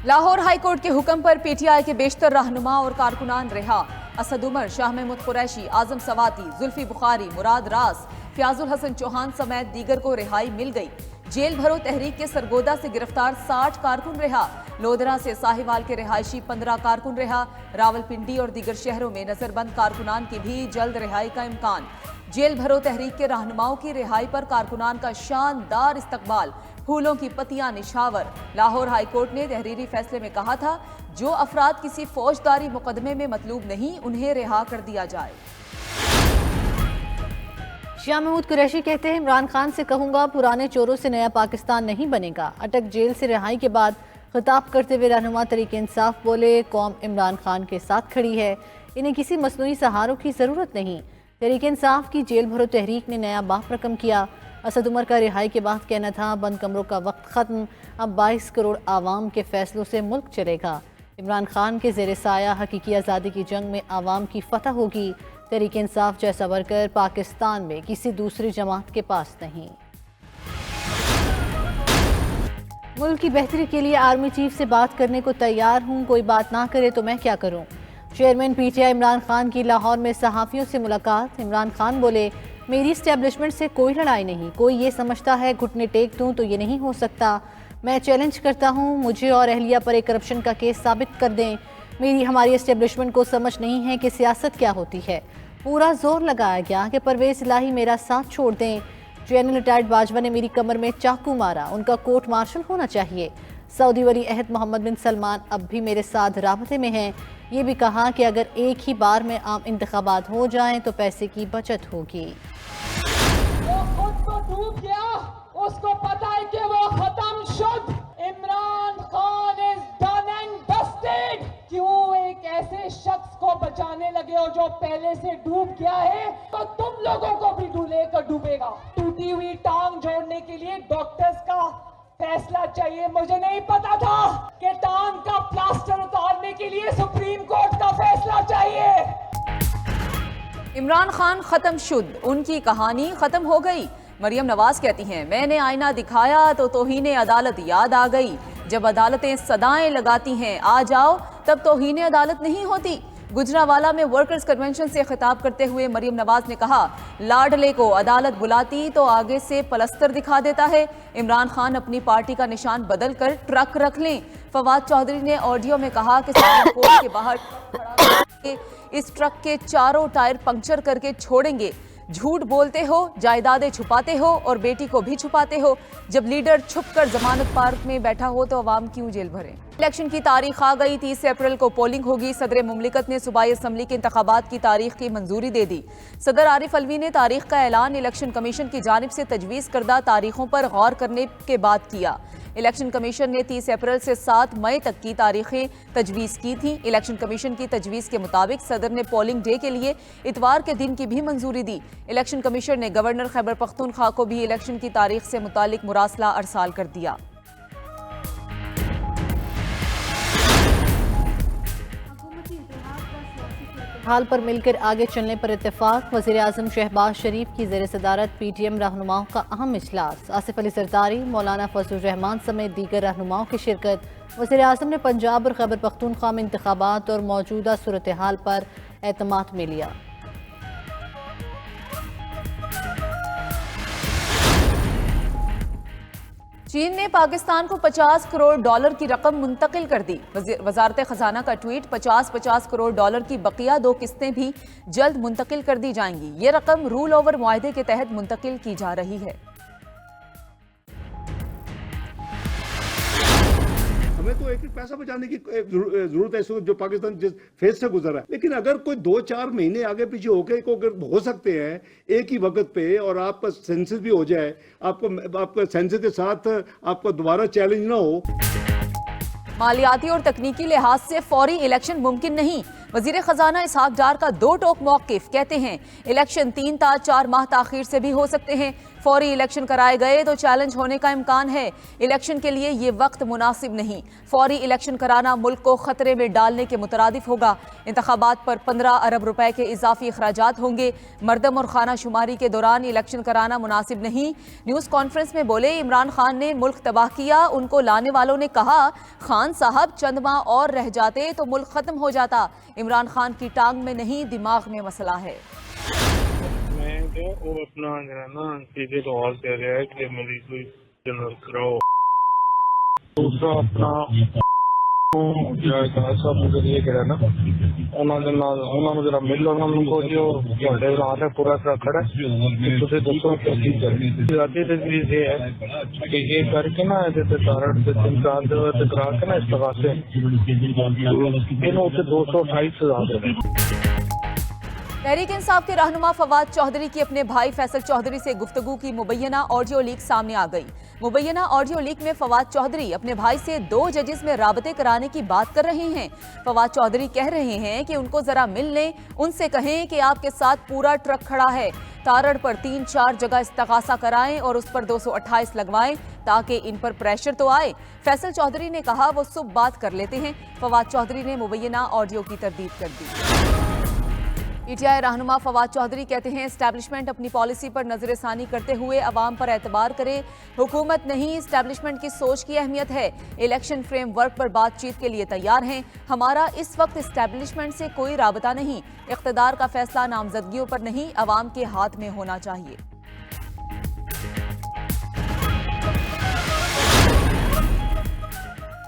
Lahore high court के हुक्म पर पीटीआई के बेशतर रहनुमा और कारकुनान रिहा। असद उमर, शाह महमूद कुरैशी, आजम सवाती, जुल्फी बुखारी, मुराद रास, फयाजुल हसन चौहान समेत दीगर को रिहाई मिल गई। जेल भरो तहरीक के सरगोदा से गिरफ्तार 60 कारकुन रिहा। लोधरा से साहिवाल के रिहायशी 15 कारकुन रिहा। रावलपिंडी और दीगर शहरों में नजरबंद कारकुनान की भी जल्द रिहाई का इम्कान। जेल भरो तहरीक के रहनुमाओं की रिहाई पर कारकुनान का शानदार इस्तकबाल, फूलों की पत्तियां निछावर। लाहौर हाईकोर्ट ने तहरीरी फैसले में कहा था, जो अफराद किसी फौजदारी मुकदमे में मतलूब नहीं, उन्हें रिहा कर दिया जाए। शाह महमूद कुरैशी कहते हैं, इमरान खान से कहूंगा पुराने चोरों से नया पाकिस्तान नहीं बनेगा। अटक जेल से रिहाई के बाद खिताब करते हुए रहनुमा तहरीक इंसाफ बोले, कौम इमरान खान के साथ खड़ी है, इन्हें किसी मसनूई सहारों की ज़रूरत नहीं। तहरीक इंसाफ की जेल भरो तहरीक ने नया बाप रकम किया। असद उमर का रिहाई के बाद कहना था, बंद कमरों का वक्त ख़त्म, अब 22 करोड़ आवाम के फैसलों से मुल्क चलेगा। इमरान खान के ज़ेर साया हकीकी आज़ादी की जंग में आवाम की फतह होगी। तहरीक इंसाफ जैसा वर्कर पाकिस्तान में किसी दूसरी जमात के पास नहीं। मुल्क की बेहतरी के लिए आर्मी चीफ से बात करने को तैयार हूँ, कोई बात ना करे तो मैं क्या करूँ। चेयरमैन पीटीआई इमरान खान की लाहौर में सहाफ़ियों से मुलाकात। इमरान खान बोले, मेरी इस्टेब्लिशमेंट से कोई लड़ाई नहीं, कोई ये समझता है घुटने टेक दूँ तो ये नहीं हो सकता। मैं चैलेंज करता हूँ, मुझे और अहलिया पर एक करप्शन का केस साबित कर दें। हमारी इस्टेब्लिशमेंट को समझ नहीं है कि सियासत क्या होती है। पूरा जोर लगाया गया कि परवेज़ इलाही मेरा साथ छोड़ दें। जनरल रिटायर्ड बाजवा ने मेरी कमर में चाकू मारा, उनका कोर्ट मार्शल होना चाहिए। सऊदी वली अहद मोहम्मद बिन सलमान अब भी मेरे साथ राबते में हैं। ये भी कहा कि अगर एक ही बार में आम इंतखाबात हो जाएं तो पैसे की बचत होगी। वो खुद तो डूब गया, उसको पता है कि वो खत्म शुद्ध। Imran Khan is done and dusted. क्यों एक ऐसे शख्स को बचाने लगे हो जो पहले से डूब गया है, तो तुम लोगों को भी डूबेगा। टूटी हुई टांग जोड़ने के लिए डॉक्टर्स का फैसला चाहिए। मुझे नहीं पता था कि टांग का प्लास्टर उतारने के लिए सुप्रीम कोर्ट का फैसला चाहिए। इमरान खान खत्म शुद्ध, उनकी कहानी खत्म हो गई। मरियम नवाज कहती हैं, मैंने आईना दिखाया तो तौहीन अदालत याद आ गई। जब अदालतें सदाएं लगाती हैं आ जाओ, तब तौहीन अदालत नहीं होती। गुजरावाला में वर्कर्स कन्वेंशन से खिताब करते हुए मरियम नवाज ने कहा, लाडले को अदालत बुलाती तो आगे से पलस्तर दिखा देता है। इमरान खान अपनी पार्टी का निशान बदल कर ट्रक रख लें। फवाद चौधरी ने ऑडियो में कहा कि सुप्रीम कोर्ट के बाहर खड़ा होकर इस ट्रक के चारों टायर पंक्चर करके छोड़ेंगे। झूठ बोलते हो, जायदादें छुपाते हो और बेटी को भी छुपाते हो। जब लीडर छुपकर जमानत पार्क में बैठा हो तो अवाम क्यों जेल भरे। इलेक्शन की तारीख आ गई, 30 अप्रैल को पोलिंग होगी। सदर मुमलिकत ने सूबाई असम्बली के इंतखाबात की तारीख की मंजूरी दे दी। सदर आरिफ अलवी ने तारीख का ऐलान इलेक्शन कमीशन की जानिब से तजवीज़ करदा तारीखों पर गौर करने के बाद किया। इलेक्शन कमीशन ने 30 अप्रैल से 7 मई तक की तारीखें तजवीज़ की थी। इलेक्शन कमीशन की तजवीज़ के मुताबिक सदर ने पोलिंग डे के लिए इतवार के दिन की भी मंजूरी दी। इलेक्शन कमीशन ने गवर्नर खैबर पख्तूनख्वा को भी इलेक्शन की तारीख से मुतालिक मुरासला अरसाल कर दिया। हाल पर मिलकर आगे चलने पर इत्तेफाक। वज़ीर आज़म शहबाज शरीफ की ज़ेर सदारत PTM रहनुमाओं का अहम इजलास। आसिफ अली सरदारी, मौलाना फजलुर रहमान समेत दीगर रहनुमाओं की शिरकत। वज़ीर आज़म ने पंजाब और खैबर पख्तूनख्वा में इंतखाबात और मौजूदा सूरत हाल पर एतमाद में लिया। चीन ने पाकिस्तान को 50 करोड़ डॉलर की रकम मुंतकिल कर दी। वजारत खजाना का ट्वीट, 50 करोड़ डॉलर की बकिया 2 किस्तें भी जल्द मुंतकिल कर दी जाएंगी। ये रकम रूल ओवर मुआहदे के तहत मुंतकिल की जा रही है। हमें तो एक एक पैसा बचाने की जरूरत है, जो पाकिस्तान जिस फेज से गुजरा है। लेकिन अगर कोई 2-4 महीने आगे पीछे होके को अगर हो सकते हैं एक ही वक्त पे, और आपका सेंसस भी हो जाए, आपका सेंसस के साथ आपका दोबारा चैलेंज ना हो। मालियाती और तकनीकी लिहाज से फौरी इलेक्शन मुमकिन नहीं। वजीर खजाना इसहाक डार का 2 टोक मौक़िफ़, कहते हैं इलेक्शन 3 ता 4 माह ताखीर से भी हो सकते हैं। फौरी इलेक्शन कराए गए तो चैलेंज होने का इम्कान है। इलेक्शन के लिए ये वक्त मुनासिब नहीं। फौरी इलेक्शन कराना मुल्क को खतरे में डालने के मुतरादिफ होगा। इंतखाबात पर 15 अरब रुपए के इजाफी अखराजात होंगे। मरदम और खाना शुमारी के दौरान इलेक्शन कराना मुनासिब नहीं। न्यूज़ कॉन्फ्रेंस में बोले इमरान खान ने मुल्क तबाह किया। उनको लाने वालों ने कहा खान साहब चंद माह और रह जाते तो मुल्क खत्म हो जाता। इमरान खान की टांग में नहीं दिमाग में मसला है। वो अपना ना सीधे लाहौर से रहा है कि मेरी कोई जनरल कराओ। दूसरा अपना मुझे ये कह रहा ना उन्होंने जरा मिल उनको जो है पूरा खड़ा तुझे दोस्तों की तजवीज ये है कि ये करके ना जैसे कारण से करा के ना इस तरह से इन उसे 228 हजार तहरीक इंसाफ के रहनुमा फवाद चौधरी की अपने भाई फैसल चौधरी से गुफ्तगू की मुबैना ऑडियो लीक सामने आ गई। मुबैना ऑडियो लीक में फवाद चौधरी अपने भाई से 2 जजेस में राबते कराने की बात कर रहे हैं। फवाद चौधरी कह रहे हैं कि उनको जरा मिल लें, उनसे कहें कि आपके साथ पूरा ट्रक खड़ा है, तारड़ पर 3-4 जगह इस्तगासा कराएं और उस पर 228 लगवाएं ताकि इन पर प्रेशर तो आए। फैसल चौधरी ने कहा वो सुबह बात कर लेते हैं। फवाद चौधरी ने मुबैना ऑडियो की तरदीद कर दी। पीटीआई रहनुमा फवाद चौधरी कहते हैं एस्टैब्लिशमेंट अपनी पॉलिसी पर नजरसानी करते हुए अवाम पर एतबार करे। हुकूमत नहीं एस्टैब्लिशमेंट की सोच की अहमियत है। इलेक्शन फ्रेमवर्क पर बातचीत के लिए तैयार हैं। हमारा इस वक्त एस्टैब्लिशमेंट से कोई राबता नहीं। इख्तिदार का फैसला नामजदगियों पर नहीं अवाम के हाथ में होना चाहिए।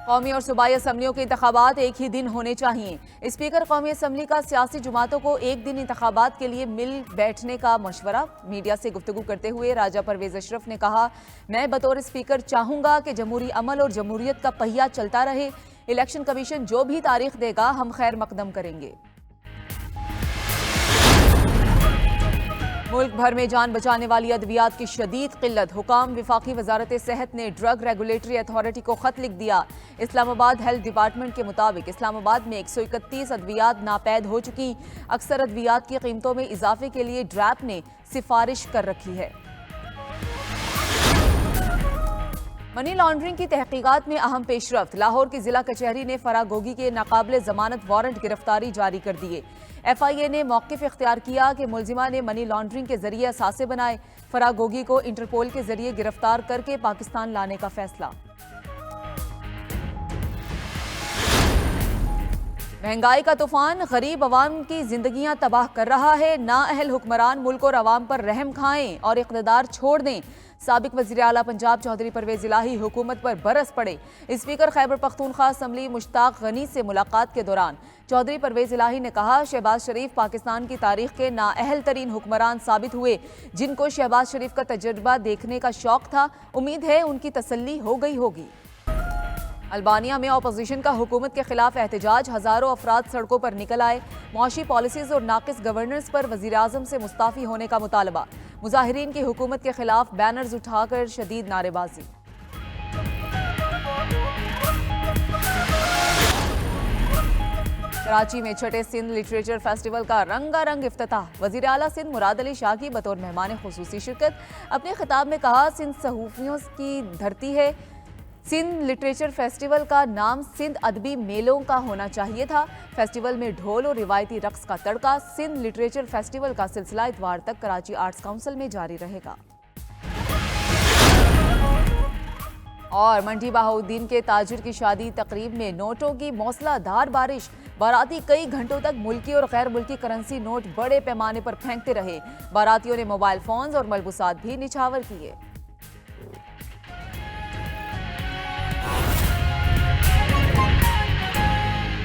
कौमी और सूबाई असम्बलियों के इंतखाबात एक ही दिन होने चाहिए। स्पीकर कौमी असम्बली का सियासी जमातों को एक दिन इंतखाबात के लिए मिल बैठने का मशवरा। मीडिया से गुफ्तगू करते हुए राजा परवेज अशरफ ने कहा मैं बतौर स्पीकर चाहूंगा कि जमहूरी अमल और जमहूरियत का पहिया चलता रहे। इलेक्शन कमीशन जो भी तारीख देगा हम खैर मकदम करेंगे। मुल्क भर में जान बचाने वाली अद्वियात की शदीद किल्लत। हुकाम विफाकी वजारत सेहत ने ड्रग रेगुलेटरी अथॉरिटी को खत लिख दिया। इस्लामाबाद हेल्थ डिपार्टमेंट के मुताबिक इस्लामाबाद में 131 अद्वियात नापैद हो चुकी। अक्सर अद्वियात की कीमतों में इजाफे के लिए ड्रैप ने सिफारिश कर रखी है। मनी लॉन्ड्रिंग की तहकीकात में अहम पेशरफ्त। लाहौर की जिला कचहरी ने फराह गोगी के नाकाबिले जमानत वारंट गिरफ्तारी जारी कर दिए। FIA ने मौक़िफ़ इख्तियार किया कि मुलजिमा ने मनी लॉन्ड्रिंग के जरिए असासे बनाए। फराह गोगी को इंटरपोल के जरिए गिरफ्तार करके पाकिस्तान लाने का फैसला। महंगाई का तूफान गरीब अवाम की जिंदगियां तबाह कर रहा है। नाअहल हुक्मरान मुल्क और अवाम पर रहम खाएं और इक़्तिदार छोड़ दें। साबिक वज़ीर आला पंजाब चौधरी परवेज इलाही हुकूमत पर बरस पड़े। स्पीकर खैबर पख्तूनख्वा असम्बली मुश्ताक गनी से मुलाकात के दौरान चौधरी परवेज इलाही ने कहा शहबाज शरीफ पाकिस्तान की तारीख के नाअहल तरीन हुक्मरान साबित हुए। जिनको शहबाज शरीफ का तजर्बा देखने का शौक था, उम्मीद है उनकी तसल्ली हो गई होगी। अल्बानिया में अपोजिशन का हुकूमत के खिलाफ एहतजाज। हजारों अफराद सड़कों पर निकल आए। मुआशी पॉलिसीज और नाकिस गवर्नेंस पर वजीर आजम से मुस्ताफी होने का मुतालबा। मुजाहिरीन की हुकूमत के खिलाफ बैनर्स उठाकर शदीद नारेबाजी। कराची में छठे सिंध लिटरेचर फेस्टिवल का रंगारंग इफ्तिताह। वजीर आला सिंध मुराद अली शाह की बतौर मेहमान खुसूसी शिरकत। अपने खिताब में कहा सिंध सहूफियों की धरती है। सिंध लिटरेचर फेस्टिवल का नाम सिंध अदबी मेलों का होना चाहिए था। फेस्टिवल में ढोल और रिवायती रक्स का तड़का। सिंध लिटरेचर फेस्टिवल का सिलसिला इतवार तक कराची आर्ट्स काउंसिल में जारी रहेगा। और मंडी बहाउद्दीन के ताजिर की शादी तकरीब में नोटों की मौसलाधार बारिश। बाराती कई घंटों तक मुल्की और गैर मुल्की करेंसी नोट बड़े पैमाने पर फेंकते रहे। बारातियों ने मोबाइल फोन्स और मलबूसात भी निछावर किए।